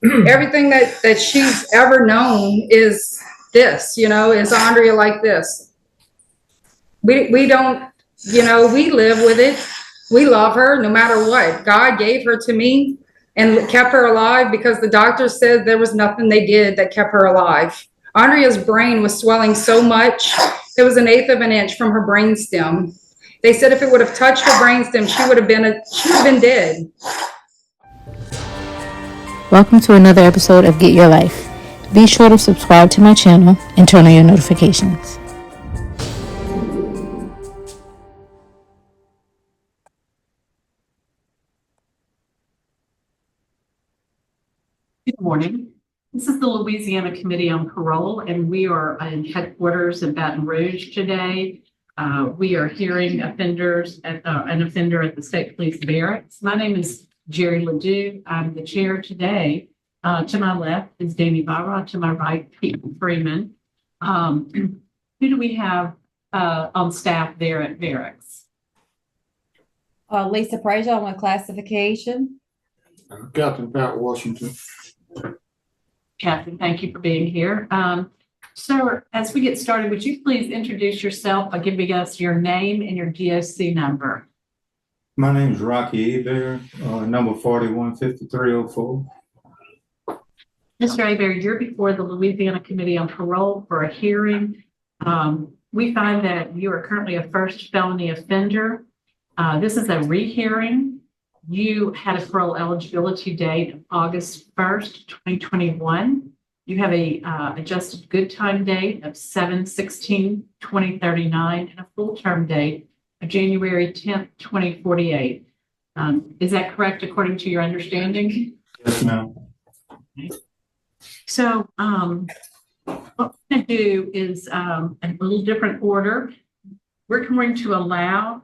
Everything that she's ever known is this, is Andrea like this. We don't, we live with it. We love her no matter what. God gave her to me and kept her alive because the doctor said there was nothing they did that kept her alive. Andrea's brain was swelling so much, it was 1/8 of an inch from her brain stem. They said if it would have touched her brain stem, she would have been dead. Welcome to another episode of Get Your Life. Be sure to subscribe to my channel and turn on your notifications. Good morning. This is the Louisiana Committee on Parole, and we are in headquarters in Baton Rouge today. We are hearing an offender at the State Police Barracks. My name is Jerry Ledoux. I'm the chair today. To my left is Danny Barra. To my right, Pete Freeman. Who do we have on staff there at Barracks? Lisa Frazier on classification. Captain Pat Washington. Captain, thank you for being here. Sir, as we get started, would you please introduce yourself by giving us your name and your DOC number? My name is Rocky Hebert, number 415304. Mr. Hebert, you're before the Louisiana Committee on Parole for a hearing. We find that you are currently a first felony offender. This is a rehearing. You had a parole eligibility date of August 1st, 2021. You have a adjusted good time date of 7/16/2039 and a full term date of January 10th, 2048. Is that correct according to your understanding? Yes, ma'am. Okay. So what we're going to do is a little different order. We're going to allow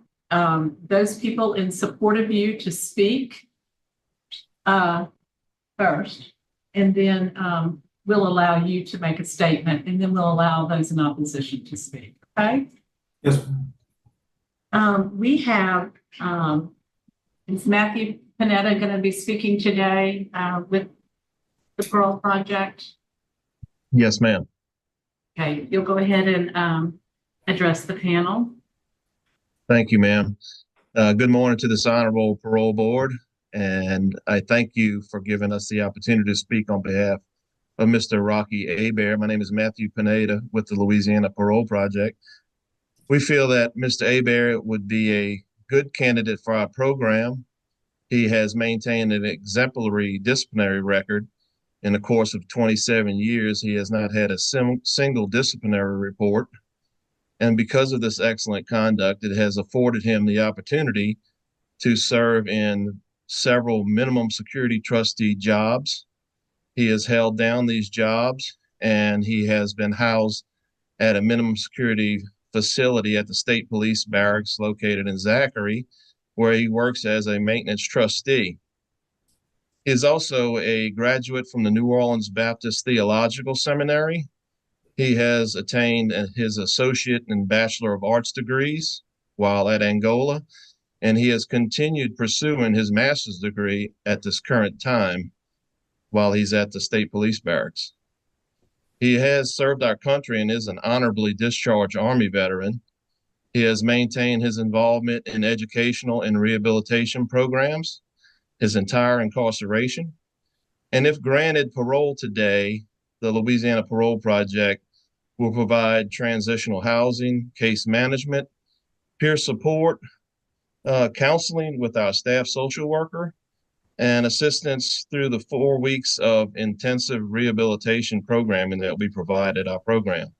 those people in support of you to speak first, and then we'll allow you to make a statement, and then we'll allow those in opposition to speak. Okay? Yes, ma'am. We have is Matthew Panetta going to be speaking today with the Parole Project? Yes, ma'am. Okay, you'll go ahead and address the panel. Thank you, ma'am. Good morning to this honorable parole board, and I thank you for giving us the opportunity to speak on behalf of Mr. Rocky Hebert. My name is Matthew Pineda with the Louisiana Parole Project. We feel that Mr. Hebert would be a good candidate for our program. He has maintained an exemplary disciplinary record. In the course of 27 years, he has not had a single disciplinary report. And because of this excellent conduct, it has afforded him the opportunity to serve in several minimum security trustee jobs. He has held down these jobs, and he has been housed at a minimum security facility at the State Police Barracks located in Zachary, where he works as a maintenance trustee. He is also a graduate from the New Orleans Baptist Theological Seminary. He has attained his associate and Bachelor of Arts degrees while at Angola, and he has continued pursuing his master's degree at this current time while he's at the State Police Barracks. He has served our country and is an honorably discharged Army veteran. He has maintained his involvement in educational and rehabilitation programs his entire incarceration. And if granted parole today, the Louisiana Parole Project will provide transitional housing, case management, peer support, counseling with our staff social worker, and assistance through the 4 weeks of intensive rehabilitation programming that we provide at our program.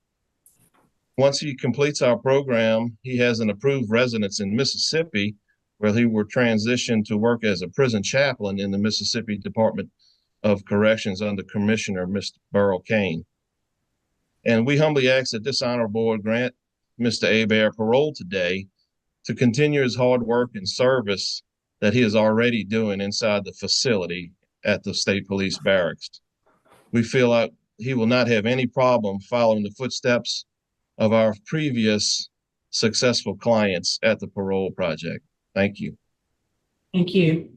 Once he completes our program, he has an approved residence in Mississippi, where he will transition to work as a prison chaplain in the Mississippi Department of Corrections under Commissioner Mr. Burl Kane. And we humbly ask that this honorable board grant Mr. Hebert parole today to continue his hard work and service that he is already doing inside the facility at the State Police Barracks. We feel like he will not have any problem following the footsteps of our previous successful clients at the Parole Project. Thank you. Thank you.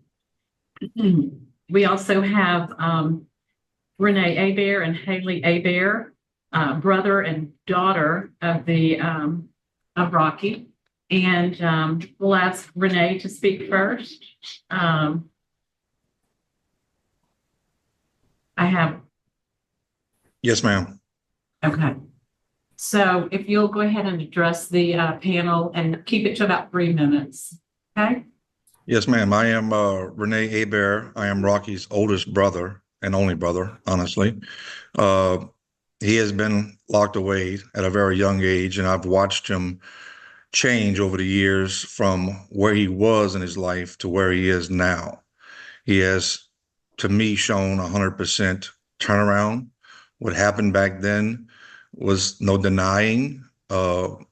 We also have Renee Abear and Haley Abear, brother and daughter of of Rocky. And we'll ask Renee to speak first. I have. Yes, ma'am. Okay. So if you'll go ahead and address the panel and keep it to about 3 minutes. Okay. Yes, ma'am. I am Renee Abear. I am Rocky's oldest brother and only brother, honestly. He has been locked away at a very young age, and I've watched him change over the years from where he was in his life to where he is now. He has, to me, shown 100% turnaround. What happened back then was no denying.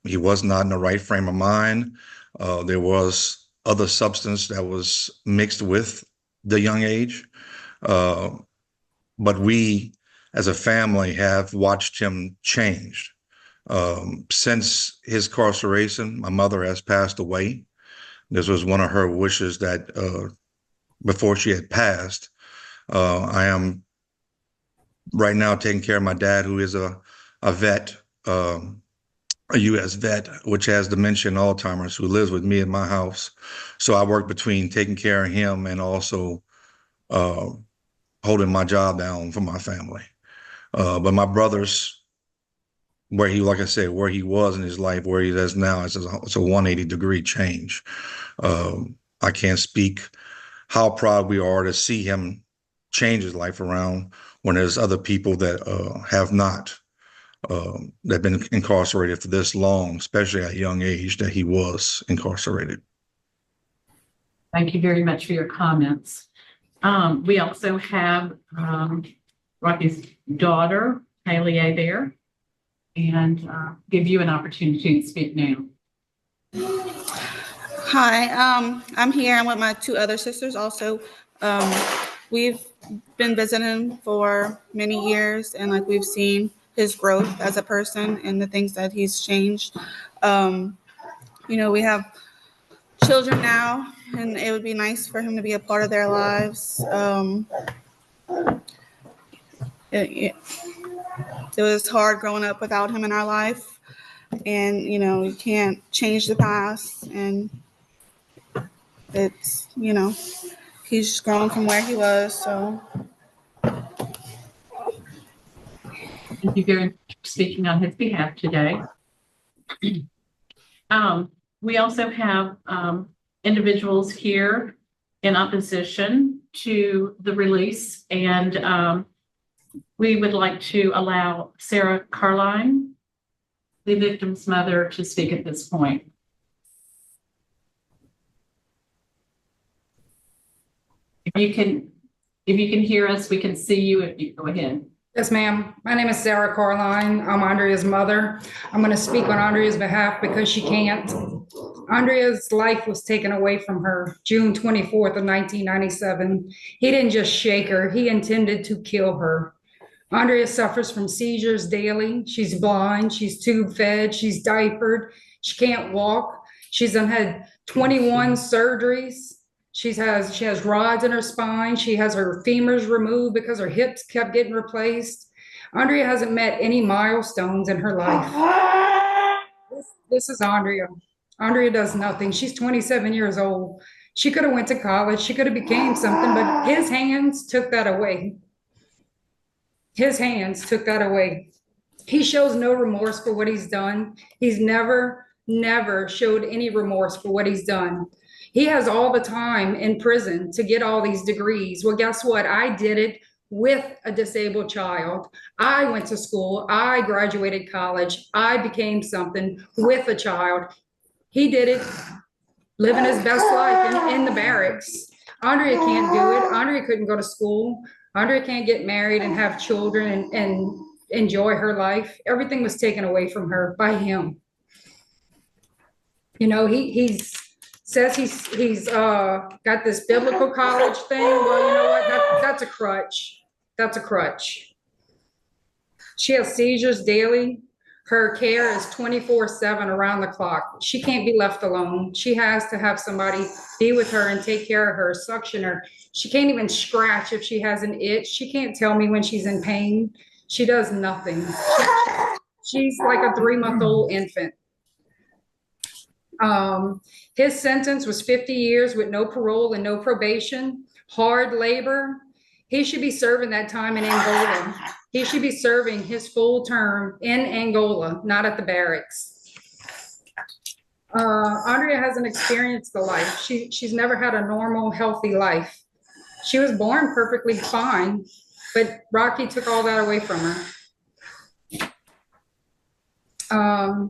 He was not in the right frame of mind. There was other substance that was mixed with the young age. But we, as a family, have watched him change. Since his incarceration, my mother has passed away. This was one of her wishes that before she had passed, I am right now taking care of my dad, who is a vet, a U.S. vet, which has dementia and Alzheimer's, who lives with me in my house. So I work between taking care of him and also holding my job down for my family. But my brother's, where he, like I said, where he was in his life, where he is now, it's a 180-degree change. I can't speak how proud we are to see him change his life around when there's other people that have not, that have been incarcerated for this long, especially at a young age that he was incarcerated. Thank you very much for your comments. We also have Rocky's daughter, Haley Abear, and give you an opportunity to speak now. Hi, I'm here. I'm with my two other sisters also. We've been visiting for many years, and like we've seen his growth as a person and the things that he's changed. We have children now, and it would be nice for him to be a part of their lives. It was hard growing up without him in our life, and you can't change the past, and it's he's grown from where he was. So Thank you very much for speaking on his behalf today. We also have individuals here in opposition to the release, and we would like to allow Sarah Carline, the victim's mother, to speak at this point. If you can hear us, we can see you. If you go ahead. Yes, ma'am. My name is Sarah Carline. I'm Andrea's mother. I'm going to speak on Andrea's behalf because she can't. Andrea's life was taken away from her June 24th of 1997. He didn't just shake her. He intended to kill her. Andrea suffers from seizures daily. She's blind. She's tube fed. She's diapered. She can't walk. She's had 21 surgeries. She has rods in her spine. She has her femurs removed because her hips kept getting replaced. Andrea hasn't met any milestones in her life. This is Andrea. Andrea does nothing. She's 27 years old. She could have went to college. She could have became something, but his hands took that away. His hands took that away. He shows no remorse for what he's done. He's never showed any remorse for what he's done. He has all the time in prison to get all these degrees. Well, guess what? I did it with a disabled child. I went to school. I graduated college. I became something with a child. He did it living his best life in the barracks. Andrea can't do it. Andrea couldn't go to school. Andrea can't get married and have children and enjoy her life. Everything was taken away from her by him. He says he's got this biblical college thing. Well, you know what? That's a crutch. That's a crutch. She has seizures daily. Her care is 24/7 around the clock. She can't be left alone. She has to have somebody be with her and take care of her, suction her. She can't even scratch if she has an itch. She can't tell me when she's in pain. She does nothing. She's like a 3-month-old infant. His sentence was 50 years with no parole and no probation, hard labor. He should be serving that time in Angola. He should be serving his full term in Angola, not at the barracks. Andrea hasn't experienced the life. She's never had a normal, healthy life. She was born perfectly fine, but Rocky took all that away from her.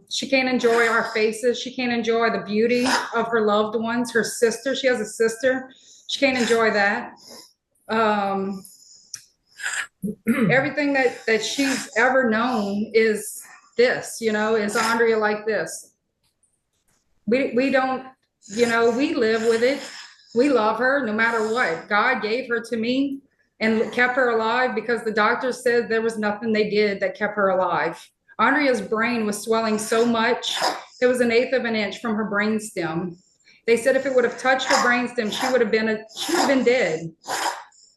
She can't enjoy our faces. She can't enjoy the beauty of her loved ones. Her sister, she has a sister. She can't enjoy that. Everything that she's ever known is this, is Andrea like this. We don't, we live with it. We love her no matter what. God gave her to me and kept her alive because the doctors said there was nothing they did that kept her alive. Andrea's brain was swelling so much, it was 1/8 of an inch from her brain stem. They said if it would have touched her brain stem, she would have been dead.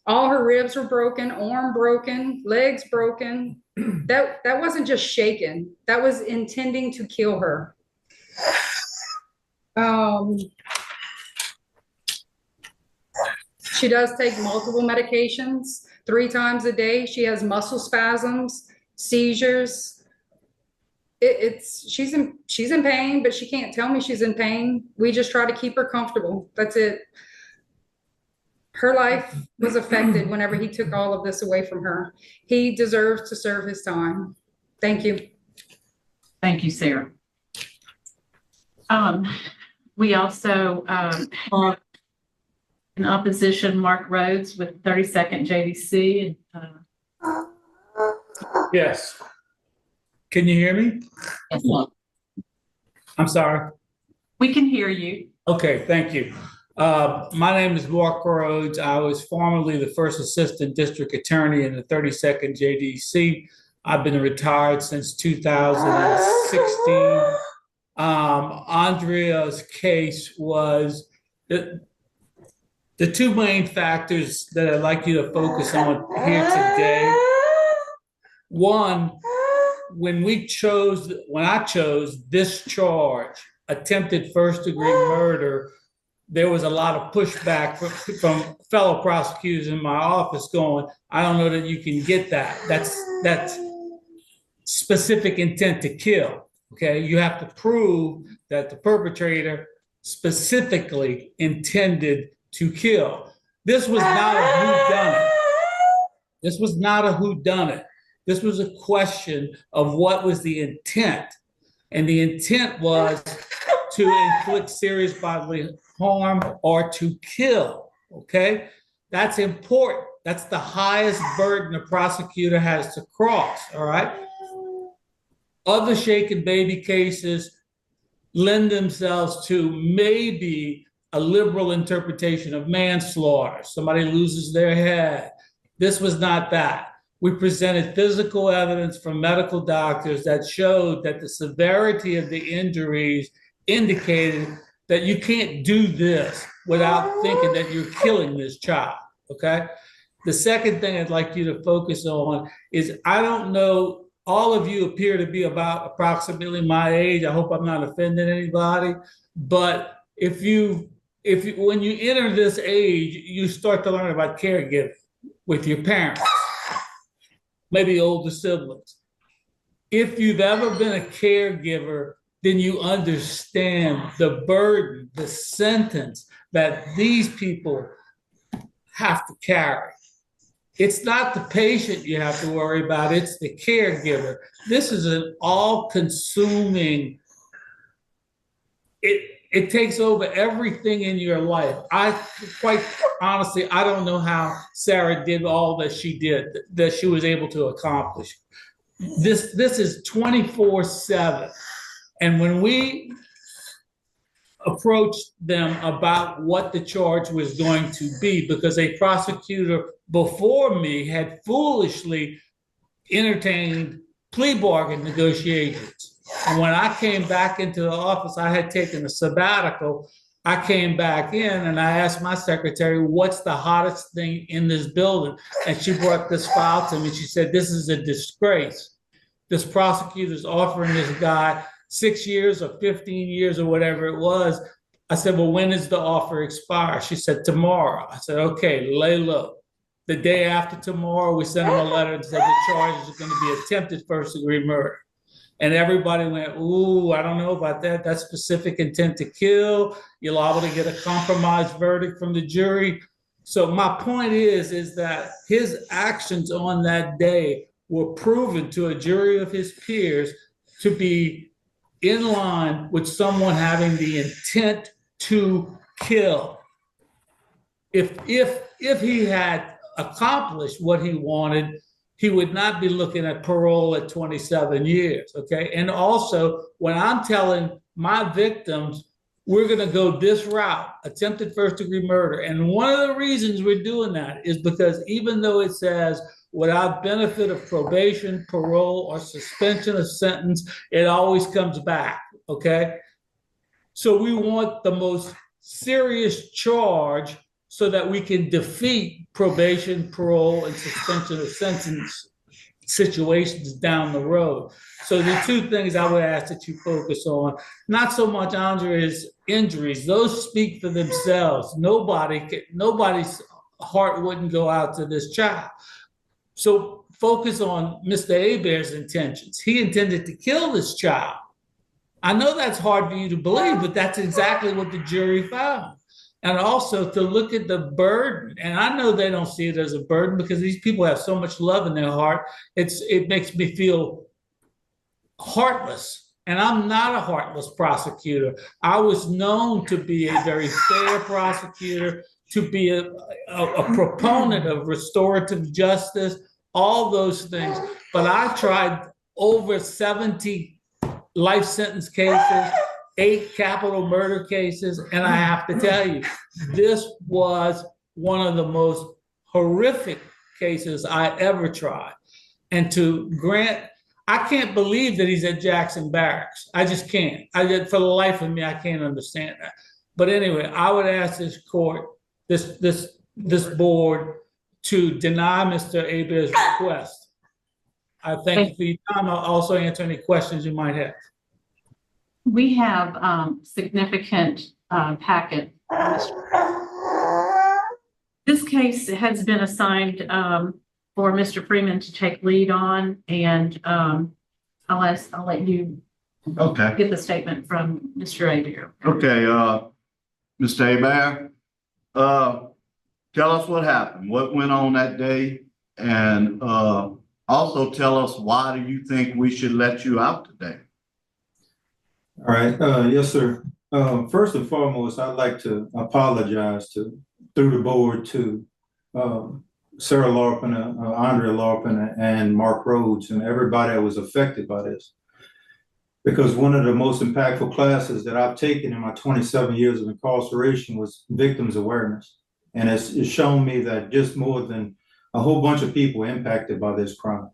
All her ribs were broken, arm broken, legs broken. That wasn't just shaken. That was intending to kill her. She does take multiple medications 3 times a day. She has muscle spasms, seizures. She's in pain, but she can't tell me she's in pain. We just try to keep her comfortable. That's it. Her life was affected whenever he took all of this away from her. He deserves to serve his time. Thank you. Thank you, Sarah. We also have in opposition Mark Rhodes with 32nd JDC. Yes. Can you hear me? Yes, I'm sorry. we can hear you. Okay, thank you. My name is Mark Rhodes. I was formerly the first assistant district attorney in the 32nd JDC. I've been retired since 2016. Andrea's case was the 2 main factors that I'd like you to focus on here today. One, when I chose this charge, attempted first-degree murder, there was a lot of pushback from fellow prosecutors in my office going, I don't know that you can get that. That's specific intent to kill, okay? You have to prove that the perpetrator specifically intended to kill. This was not a whodunit. This was not a whodunit. This was a question of what was the intent. And the intent was to inflict serious bodily harm or to kill, okay? That's important. That's the highest burden a prosecutor has to cross, all right? Other shaken baby cases lend themselves to maybe a liberal interpretation of manslaughter. Somebody loses their head. This was not that. We presented physical evidence from medical doctors that showed that the severity of the injuries indicated that you can't do this without thinking that you're killing this child, okay? The second thing I'd like you to focus on is, I don't know, all of you appear to be about approximately my age. I hope I'm not offending anybody, but when you enter this age, you start to learn about caregiving with your parents, maybe older siblings. If you've ever been a caregiver, then you understand the burden, the sentence that these people have to carry. It's not the patient you have to worry about, it's the caregiver. This is an all-consuming, it takes over everything in your life. Quite honestly, I don't know how Sarah did all that she did, that she was able to accomplish. This is 24/7. And when we approached them about what the charge was going to be, because a prosecutor before me had foolishly entertained plea bargain negotiations. And when I came back into the office, I had taken a sabbatical. I came back in and I asked my secretary, what's the hottest thing in this building? And she brought this file to me. She said, this is a disgrace. This prosecutor's offering this guy 6 years or 15 years or whatever it was. I said, well, when does the offer expire? She said, tomorrow. I said, okay, lay low. The day after tomorrow, we sent him a letter and said the charges are going to be attempted first-degree murder. And everybody went, ooh, I don't know about that. That's specific intent to kill. You're liable to get a compromised verdict from the jury. So my point is that his actions on that day were proven to a jury of his peers to be in line with someone having the intent to kill. If he had accomplished what he wanted, he would not be looking at parole at 27 years, okay? And also, when I'm telling my victims, we're gonna go this route, attempted first-degree murder, and one of the reasons we're doing that is because even though it says without benefit of probation, parole, or suspension of sentence, it always comes back, okay? So we want the most serious charge so that we can defeat probation, parole, and suspension of sentence situations down the road. So the two things I would ask that you focus on, not so much Andrea's injuries, those speak for themselves. Nobody's heart wouldn't go out to this child. So focus on Mr. Hebert's intentions. He intended to kill this child. I know that's hard for you to believe, but that's exactly what the jury found. And also to look at the burden, and I know they don't see it as a burden because these people have so much love in their heart. It makes me feel heartless, and I'm not a heartless prosecutor. I was known to be a very fair prosecutor, to be a proponent of restorative justice, all those things. But I tried over 70 life sentence cases, 8 capital murder cases, and I have to tell you, this was one of the most horrific cases I ever tried. And to grant, I can't believe that he's at Jackson Barracks. I just can't. For the life of me, I can't understand that. But anyway, I would ask this court, this board, to deny Mr. Hebert's request. I thank you for your time. I'll also answer any questions you might have. We have significant packet. This case has been assigned for Mr. Freeman to take lead on, and I'll let you get the statement from Mr. Hebert. Okay, Mr. Hebert, tell us what happened, what went on that day, and also tell us why do you think we should let you out today? All right, yes, sir. First and foremost, I'd like to apologize through the board to Sarah Larpin, Andrea Larpin, and Mark Rhodes, and everybody that was affected by this. Because one of the most impactful classes that I've taken in my 27 years of incarceration was victims awareness. And it's shown me that just more than a whole bunch of people impacted by this crime,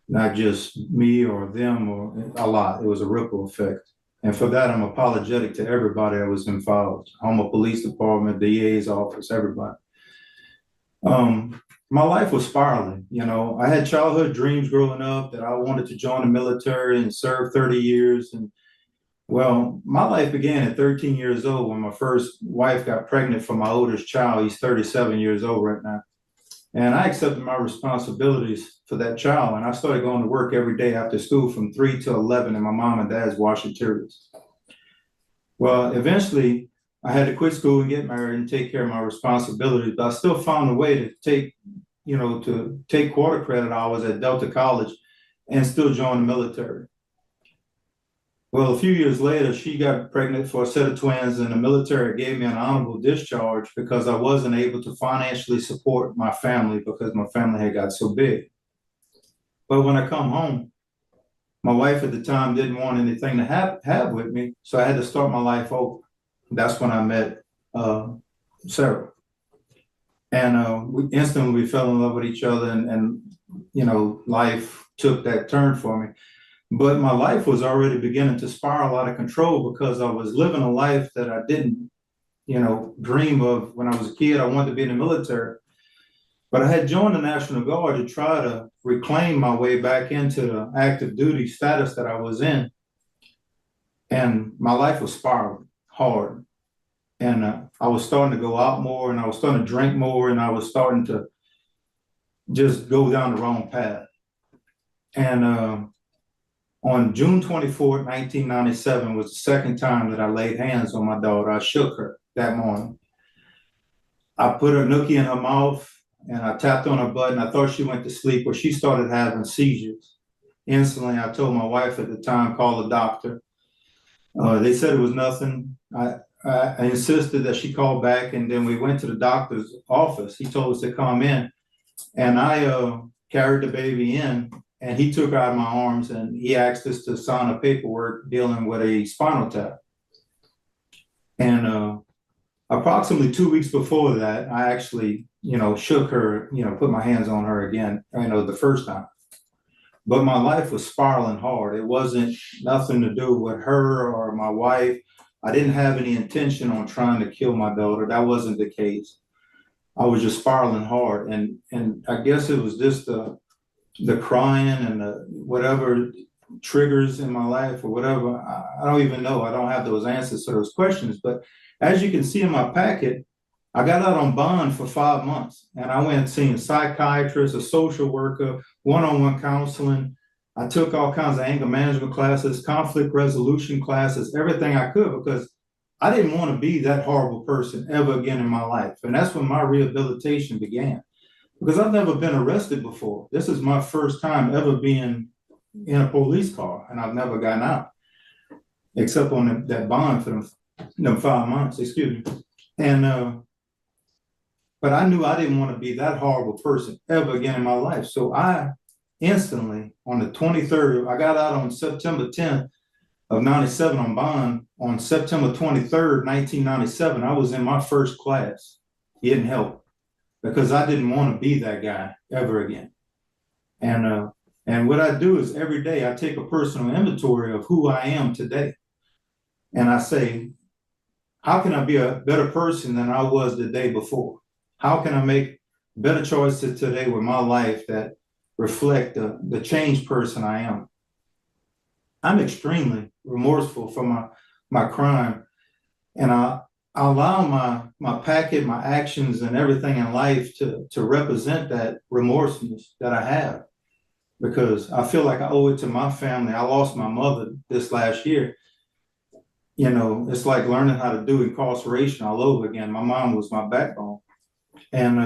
not just me or them or a lot, it was a ripple effect. And for that, I'm apologetic to everybody that was involved, Houma Police Department, DA's office, everybody. My life was spiraling. You know, I had childhood dreams growing up that I wanted to join the military and serve 30 years. And well, my life began at 13 years old when my first wife got pregnant for my oldest child. He's 37 years old right now. And I accepted my responsibilities for that child. And I started going to work every day after school from 3 to 11 in my mom and dad's washing interiors. Well, eventually I had to quit school and get married and take care of my responsibilities, but I still found a way to take quarter credit hours at Delta College and still join the military. Well, a few years later, she got pregnant for a set of twins, and the military gave me an honorable discharge because I wasn't able to financially support my family because my family had got so big. But when I come home, my wife at the time didn't want anything to have with me, so I had to start my life over. That's when I met Sarah. And we instantly fell in love with each other, and you know, life took that turn for me. But my life was already beginning to spiral out of control because I was living a life that I didn't, dream of when I was a kid. I wanted to be in the military. But I had joined the National Guard to try to reclaim my way back into the active duty status that I was in. And my life was spiraling hard. And I was starting to go out more, and I was starting to drink more, and I was starting to just go down the wrong path. And on June 24th, 1997 was the second time that I laid hands on my daughter. I shook her that morning. I put a nookie in her mouth and I tapped on her butt, and I thought she went to sleep, but she started having seizures. Instantly, I told my wife at the time, call the doctor. They said it was nothing. I insisted that she call back, and then we went to the doctor's office. He told us to come in, and I carried the baby in, and he took her out of my arms, and he asked us to sign a paperwork dealing with a spinal tap. And approximately 2 weeks before that, I actually, shook her, put my hands on her again, the first time. But my life was spiraling hard. It wasn't nothing to do with her or my wife. I didn't have any intention on trying to kill my daughter. That wasn't the case. I was just spiraling hard. And I guess it was just the crying and the whatever triggers in my life or whatever. I don't even know. I don't have those answers to those questions. But as you can see in my packet, I got out on bond for 5 months, and I went seeing a psychiatrist, a social worker, one-on-one counseling. I took all kinds of anger management classes, conflict resolution classes, everything I could, because I didn't want to be that horrible person ever again in my life. And that's when my rehabilitation began, because I've never been arrested before. This is my first time ever being in a police car, and I've never gotten out, except on that bond for them 5 months, excuse me. And but I knew I didn't want to be that horrible person ever again in my life. So I instantly, on the 23rd, I got out on September 10th of 97 on bond. On September 23rd, 1997, I was in my first class getting help, because I didn't want to be that guy ever again. And what I do is every day I take a personal inventory of who I am today. And I say, how can I be a better person than I was the day before? How can I make better choices today with my life that reflect the changed person I am? I'm extremely remorseful for my crime. And I allow my packet, my actions, and everything in life to represent that remorselessness that I have, because I feel like I owe it to my family. I lost my mother this last year. It's like learning how to do incarceration all over again. My mom was my backbone. And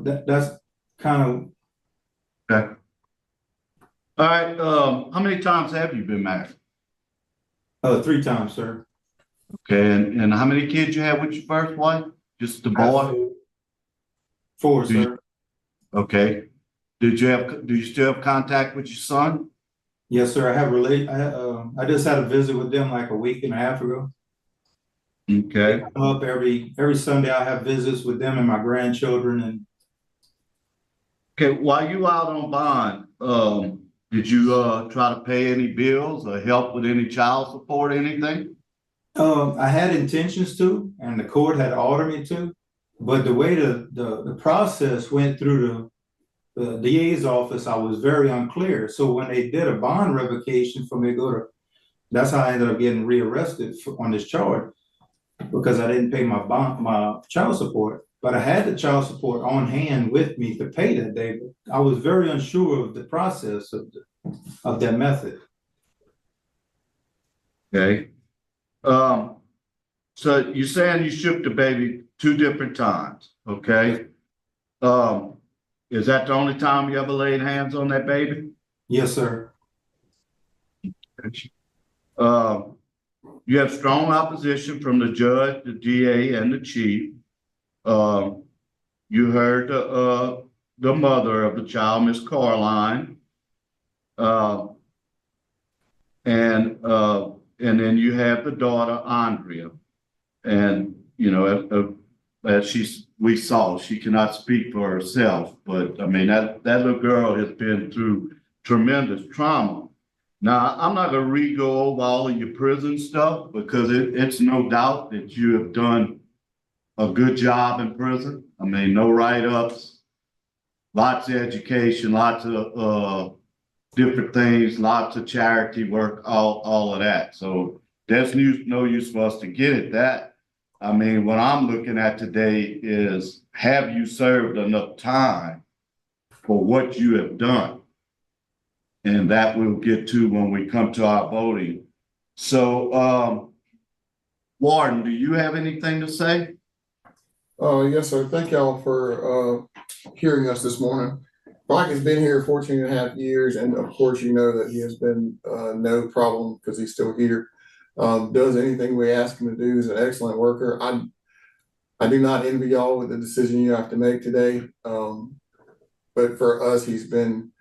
that's kind of. Okay. All right. How many times have you been married? 3 times, sir. Okay. And how many kids you had with your first wife? Just the boy? 4, sir. Okay. Do you still have contact with your son? Yes, sir. I just had a visit with them like a week and a half ago. Okay. They come up every Sunday. I have visits with them and my grandchildren. And Okay, while you out on bond, did you try to pay any bills or help with any child support or anything? I had intentions to, and the court had ordered me to, but the way the process went through the DA's office, I was very unclear. So when they did a bond revocation for me to go to, that's how I ended up getting rearrested on this charge, because I didn't pay my child support. But I had the child support on hand with me to pay that day. I was very unsure of the process of that method. Okay. So you're saying you shook the baby 2 different times, okay? Is that the only time you ever laid hands on that baby? Yes, sir. You have strong opposition from the judge, the DA, and the chief. You heard the mother of the child, Miss Caroline. And then you have the daughter, Andrea. And, as we saw, she cannot speak for herself, but I mean, that little girl has been through tremendous trauma. Now, I'm not gonna re-go over all of your prison stuff because it's no doubt that you have done a good job in prison. I mean, no write-ups, lots of education, lots of different things, lots of charity work, all of that. So there's no use for us to get at that. I mean, what I'm looking at today is, have you served enough time for what you have done? And that we'll get to when we come to our voting. So, Warden, do you have anything to say? Yes, sir. Thank y'all for hearing us this morning. Mike has been here 14 and a half years, and of course, you know that he has been no problem because he's still here. Does anything we ask him to do. He's an excellent worker. I do not envy y'all with the decision you have to make today. But for us, he's been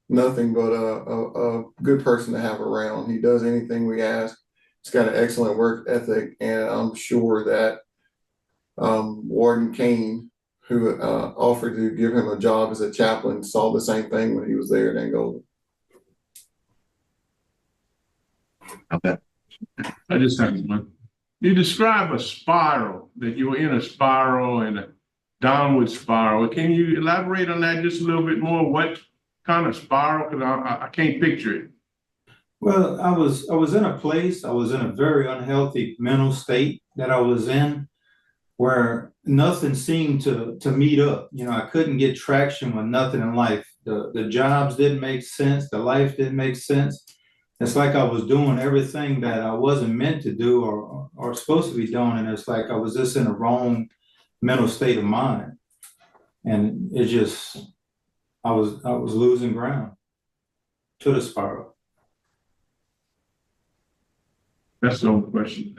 nothing but a good person to have around. He does anything we ask. He's got an excellent work ethic, and I'm sure that Warden Kane, who offered to give him a job as a chaplain, saw the same thing when he was there in Angola. Okay. I just have one. You describe a spiral, that you're in a spiral and a downward spiral. Can you elaborate on that just a little bit more? What kind of spiral? Because I can't picture it. Well, I was in a place, I was in a very unhealthy mental state that I was in, where nothing seemed to meet up. You know, I couldn't get traction with nothing in life. The jobs didn't make sense. The life didn't make sense. It's like I was doing everything that I wasn't meant to do or supposed to be doing. And it's like I was just in a wrong mental state of mind. And it just, I was losing ground to the spiral. That's the only question.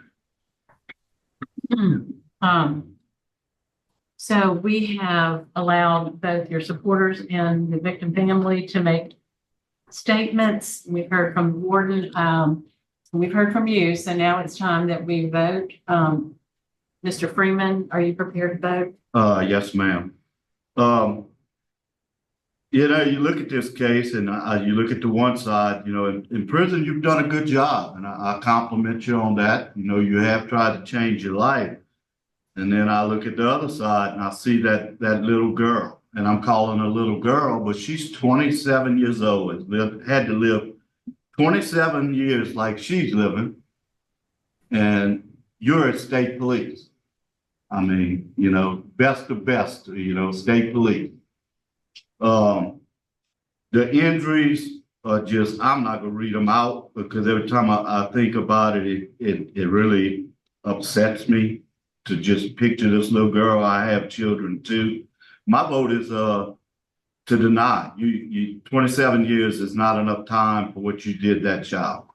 So we have allowed both your supporters and the victim family to make statements. We've heard from the warden. We've heard from you. So now it's time that we vote. Mr. Freeman, are you prepared to vote? Yes, ma'am. You know, you look at this case and you look at the one side, you know, in prison, you've done a good job, and I compliment you on that. You know, you have tried to change your life. And then I look at the other side and I see that little girl, and I'm calling her a little girl, but she's 27 years old, had to live 27 years like she's living, and you're at state police. I mean, you know, best of best, you know, state police. The injuries are just, I'm not gonna read them out because every time I think about it, it really upsets me to just picture this little girl. I have children too. My vote is to deny. You 27 years is not enough time for what you did that child.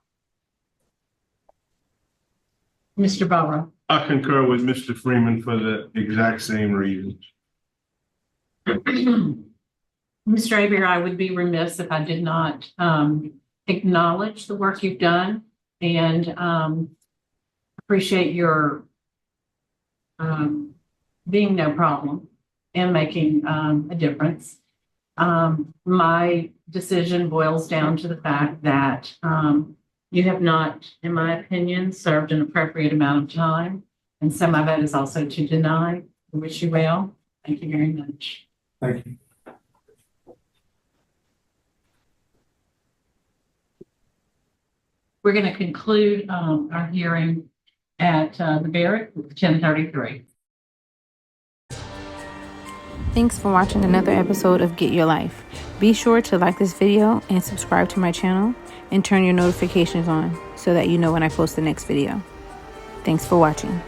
Mr. Barrow. I concur with Mr. Freeman for the exact same reasons. Mr. Aber, I would be remiss if I did not acknowledge the work you've done and appreciate your being no problem and making a difference. My decision boils down to the fact that you have not, in my opinion, served an appropriate amount of time. And so my vote is also to deny. I wish you well. Thank you very much. Thank you. We're going to conclude our hearing at the Barrett, 10:33. Thanks for watching another episode of Get Your Life. Be sure to like this video and subscribe to my channel and turn your notifications on so that you know when I post the next video. Thanks for watching.